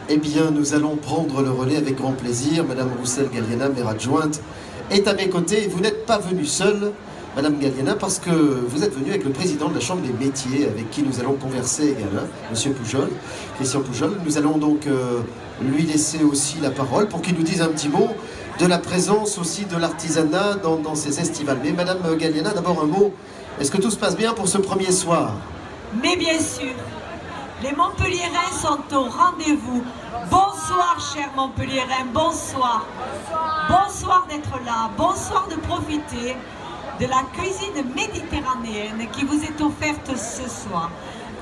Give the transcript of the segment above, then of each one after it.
Eh bien, nous allons prendre le relais avec grand plaisir. Madame Roussel-Galliana, maire adjointe, est à mes côtés. Vous n'êtes pas venue seule, Madame Galliana, parce que vous êtes venue avec le président de la Chambre des métiers, avec qui nous allons converser également, Monsieur Poujol, Christian Poujol. Nous allons donc lui laisser aussi la parole pour qu'il nous dise un petit mot de la présence aussi de l'artisanat dans ces estivales. Mais Madame Galliana, d'abord un mot. Est-ce que tout se passe bien pour ce premier soir? Mais bien sûr, les Montpelliérains sont au rendez-vous. Bonsoir, chers Montpelliérains, bonsoir. Bonsoir d'être là, bonsoir de profiter de la cuisine méditerranéenne qui vous est offerte ce soir.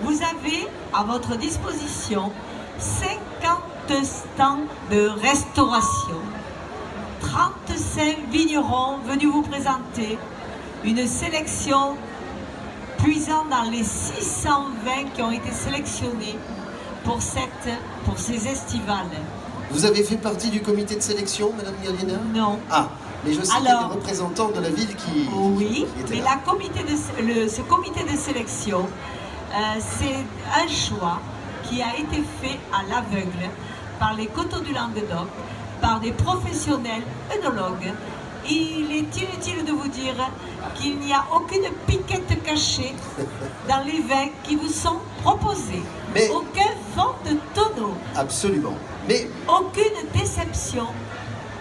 Vous avez à votre disposition 50 stands de restauration, 35 vignerons venus vous présenter une sélection puisant dans les 600 vins qui ont été sélectionnés pour ces estivales. Vous avez fait partie du comité de sélection, Madame Galliana? Non. Ah, mais je sais qu'il y a des représentants de la ville qui... Oui, qui mais ce comité de sélection, c'est un choix qui a été fait à l'aveugle par les Coteaux du Languedoc, par des professionnels œnologues. Il est inutile de vous dire qu'il n'y a aucune piquette cachée dans les vins qui vous sont proposés. Mais aucun fond de tonneau. Absolument. Mais aucune déception.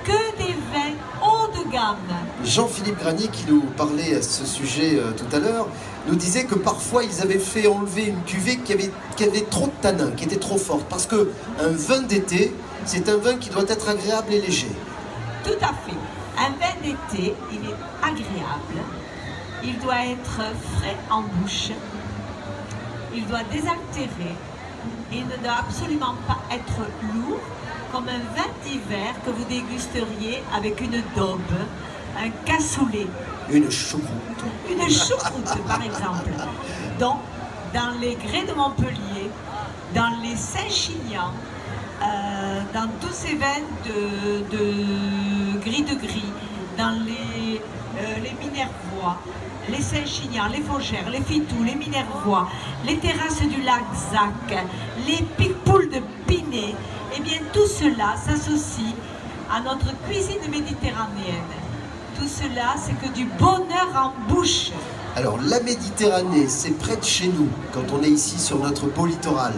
Que des vins haut de gamme. Jean-Philippe Granier, qui nous parlait à ce sujet tout à l'heure, nous disait que parfois ils avaient fait enlever une cuvée qui avait trop de tanin, qui était trop forte. Parce qu'un vin d'été, c'est un vin qui doit être agréable et léger. Tout à fait. Un vin d'été, il est agréable, il doit être frais en bouche, il doit désaltérer, et il ne doit absolument pas être lourd, comme un vin d'hiver que vous dégusteriez avec une daube, un cassoulet. Une choucroute. Une choucroute, par exemple. Donc, dans les grès de Montpellier, dans les Saint-Chinian, dans tous ces vins de gris, dans les Minervois, les Saint-Chinian, les Faugères, les Fitous, les Minervois, les terrasses du lac Zac, les picpoules de Pinet, eh bien tout cela s'associe à notre cuisine méditerranéenne. Tout cela, c'est que du bonheur en bouche. Alors la Méditerranée, c'est près de chez nous, quand on est ici sur notre beau littoral.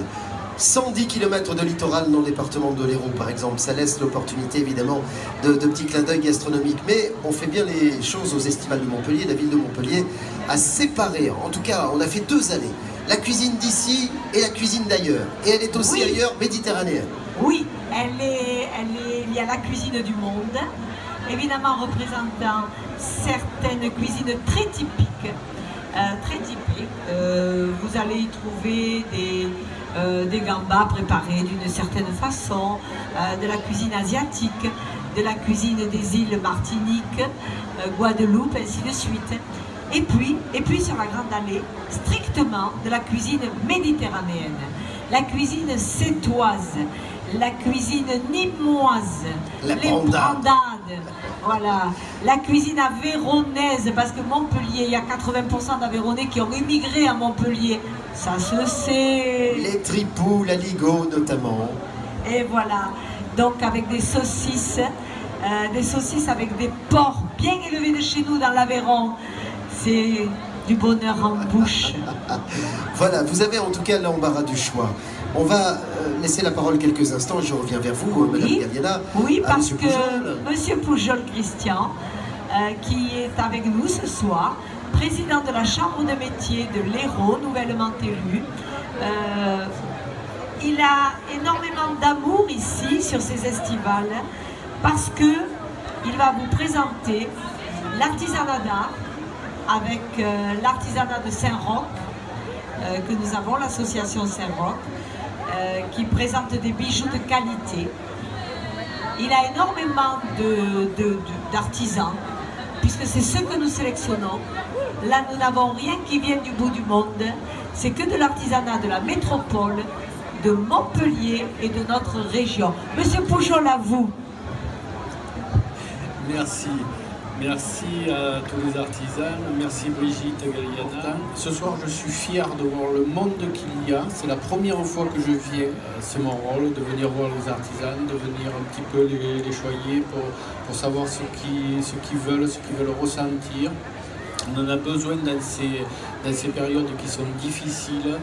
110 km de littoral dans le département de l'Hérault, par exemple. Ça laisse l'opportunité, évidemment, de petits clins d'œil gastronomiques. Mais on fait bien les choses aux estivales de Montpellier, la ville de Montpellier, à séparer. En tout cas, on a fait 2 allées. La cuisine d'ici et la cuisine d'ailleurs. Et elle est aussi ailleurs méditerranéenne. Oui, il y a la cuisine du monde, évidemment représentant certaines cuisines très typiques. Vous allez y trouver des gambas préparés d'une certaine façon, de la cuisine asiatique, de la cuisine des îles Martinique, Guadeloupe, ainsi de suite. Et puis sur la Grande Allée, strictement de la cuisine méditerranéenne, la cuisine sétoise, la cuisine nîmoise, les brandades, voilà, la cuisine aveyronnaise, parce que Montpellier, il y a 80% d'Aveyronnais qui ont émigré à Montpellier, ça se sait. Les tripous, la ligo notamment. Et voilà, donc avec des saucisses avec des porcs bien élevés de chez nous dans l'Aveyron, c'est du bonheur en bouche. Voilà, vous avez en tout cas l'embarras du choix. On va laisser la parole quelques instants et je reviens vers vous, Madame Galliana. Oui, parce que Monsieur Poujol Christian, qui est avec nous ce soir, président de la Chambre de métier de l'Hérault, nouvellement élu, il a énormément d'amour ici, sur ces estivales, parce qu'il va vous présenter l'artisanat d'art, avec l'artisanat de Saint-Roch, que nous avons, l'association Saint-Roch, qui présente des bijoux de qualité. Il a énormément d'artisans, puisque c'est ce que nous sélectionnons. Là, nous n'avons rien qui vienne du bout du monde, c'est que de l'artisanat de la métropole, de Montpellier et de notre région. Monsieur Poujol, à vous. Merci. Merci à tous les artisans, merci Brigitte Galliana. Ce soir, je suis fier de voir le monde qu'il y a. C'est la première fois que je viens, c'est mon rôle, de venir voir les artisans, de venir un petit peu les choyer pour savoir ce qu'ils veulent ressentir. On en a besoin dans ces périodes qui sont difficiles,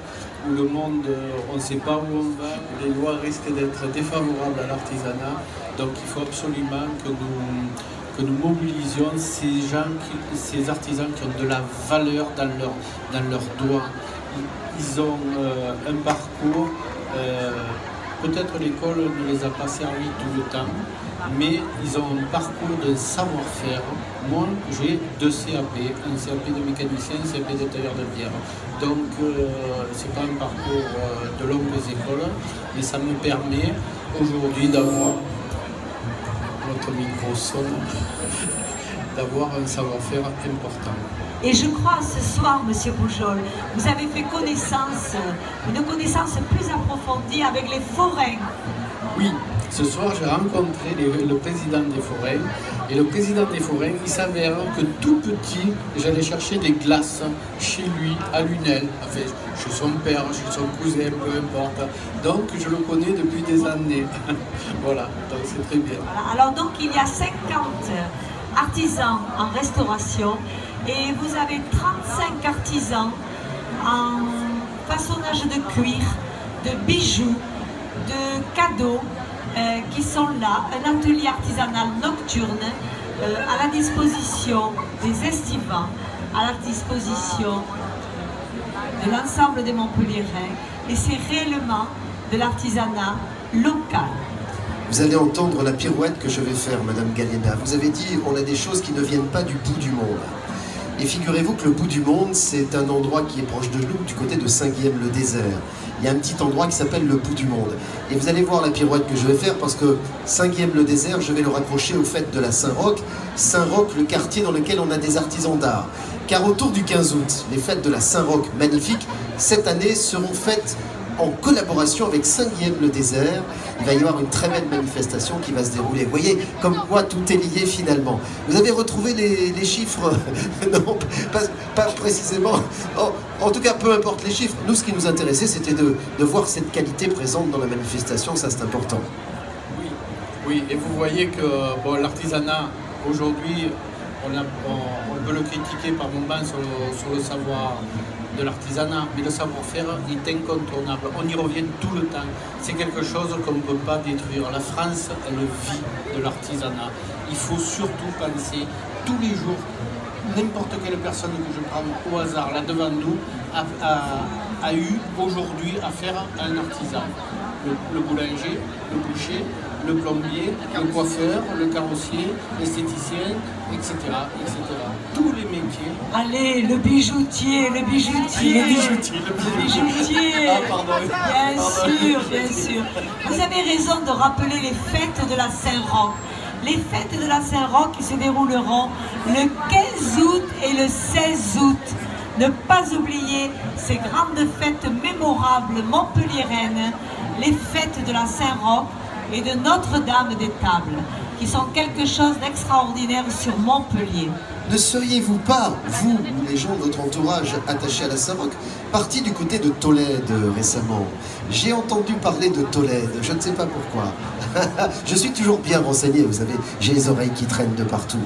où le monde, on ne sait pas où on va, où les lois risquent d'être défavorables à l'artisanat. Donc il faut absolument que nous mobilisions ces artisans qui ont de la valeur dans leurs doigts. Ils ont un parcours, peut-être l'école ne les a pas servis tout le temps, mais ils ont un parcours de savoir-faire. Moi, j'ai 2 CAP, un CAP de mécanicien, un CAP de tailleur de pierre. Donc, c'est pas un parcours de longues écoles, mais ça me permet aujourd'hui d'avoir notre micro sonne, d'avoir un savoir-faire important. Et je crois ce soir, Monsieur Boujol, vous avez fait connaissance, une connaissance plus approfondie avec les forains. Oui, ce soir j'ai rencontré le président des forains. Et le président des forains, il s'avère que tout petit, j'allais chercher des glaces chez lui, à Lunel, enfin, chez son père, chez son cousin, peu importe. Donc je le connais depuis des années. Voilà, donc c'est très bien. Voilà. Alors donc il y a 50 artisans en restauration et vous avez 35 artisans en façonnage de cuir, de bijoux, de cadeaux qui sont là, un atelier artisanal nocturne à la disposition des estivants, à la disposition de l'ensemble des Montpelliérains, et c'est réellement de l'artisanat local. Vous allez entendre la pirouette que je vais faire, Madame Galliana. Vous avez dit on a des choses qui ne viennent pas du bout du monde. Et figurez-vous que le bout du monde, c'est un endroit qui est proche de nous, du côté de Saint-Guilhem-le-Désert. Il y a un petit endroit qui s'appelle le bout du monde. Et vous allez voir la pirouette que je vais faire, parce que Saint-Guilhem-le-Désert, je vais le raccrocher aux fêtes de la Saint-Roch. Saint-Roch, le quartier dans lequel on a des artisans d'art. Car autour du 15 août, les fêtes de la Saint-Roch magnifiques, cette année, seront faites en collaboration avec Saint-Guilhem-le-Désert. Il va y avoir une très belle manifestation qui va se dérouler. Vous voyez, comme quoi tout est lié finalement. Vous avez retrouvé les chiffres? Non, pas précisément. En tout cas, peu importe les chiffres. Nous, ce qui nous intéressait, c'était de voir cette qualité présente dans la manifestation. Ça, c'est important. Oui, et vous voyez que bon, l'artisanat, aujourd'hui, on peut le critiquer par moments sur le savoir de l'artisanat, mais le savoir-faire est incontournable. On y revient tout le temps. C'est quelque chose qu'on ne peut pas détruire. La France, elle vit de l'artisanat. Il faut surtout penser tous les jours, n'importe quelle personne que je prends au hasard là devant nous a eu aujourd'hui affaire à un artisan. Le boulanger, le boucher, le plombier, le coiffeur, le carrossier, l'esthéticien, etc., etc. Tous les métiers. Allez, le bijoutier, le bijoutier. Le bijoutier. Ah, pardon. Bien sûr. Vous avez raison de rappeler les fêtes de la Saint-Roch. Les fêtes de la Saint-Roch qui se dérouleront le 15 août et le 16 août. Ne pas oublier ces grandes fêtes mémorables montpelliéraines, les fêtes de la Saint-Roch et de Notre-Dame des Tables, qui sont quelque chose d'extraordinaire sur Montpellier. Ne seriez-vous pas, vous ou les gens de votre entourage attachés à la Saint-Roch, partis du côté de Tolède récemment? J'ai entendu parler de Tolède, je ne sais pas pourquoi. Je suis toujours bien renseigné, vous savez, j'ai les oreilles qui traînent de partout.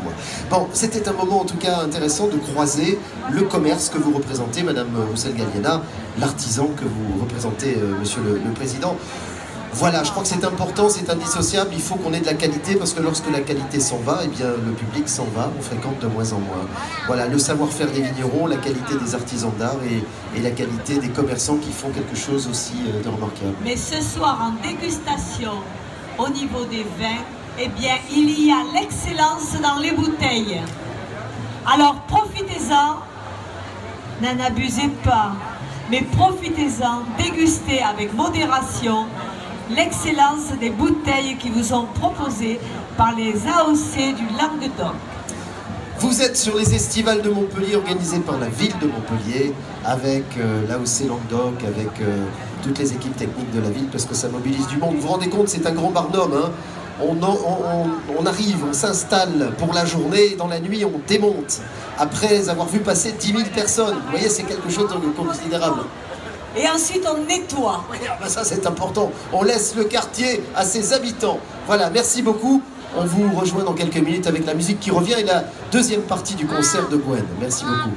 Bon, c'était un moment en tout cas intéressant de croiser le commerce que vous représentez, Madame Roussel-Galliana, l'artisan que vous représentez, Monsieur le Président. Voilà, je crois que c'est important, c'est indissociable, il faut qu'on ait de la qualité, parce que lorsque la qualité s'en va, eh bien le public s'en va, on fréquente de moins en moins. Voilà, le savoir-faire des vignerons, la qualité des artisans d'art et la qualité des commerçants qui font quelque chose aussi de remarquable. Mais ce soir, en dégustation, au niveau des vins, eh bien, il y a l'excellence dans les bouteilles. Alors, profitez-en, n'en abusez pas, mais profitez-en, dégustez avec modération l'excellence des bouteilles qui vous sont proposées par les AOC du Languedoc. Vous êtes sur les estivales de Montpellier organisées par la ville de Montpellier avec l'AOC Languedoc, avec toutes les équipes techniques de la ville parce que ça mobilise du monde. Vous vous rendez compte, c'est un grand barnum, hein. on arrive, on s'installe pour la journée, et dans la nuit on démonte, après avoir vu passer 10 000 personnes. Vous voyez, c'est quelque chose de considérable. Et ensuite on nettoie. Oui, ben ça c'est important, on laisse le quartier à ses habitants. Voilà, merci beaucoup. On vous rejoint dans quelques minutes avec la musique qui revient et la deuxième partie du concert de Gwen. Merci beaucoup.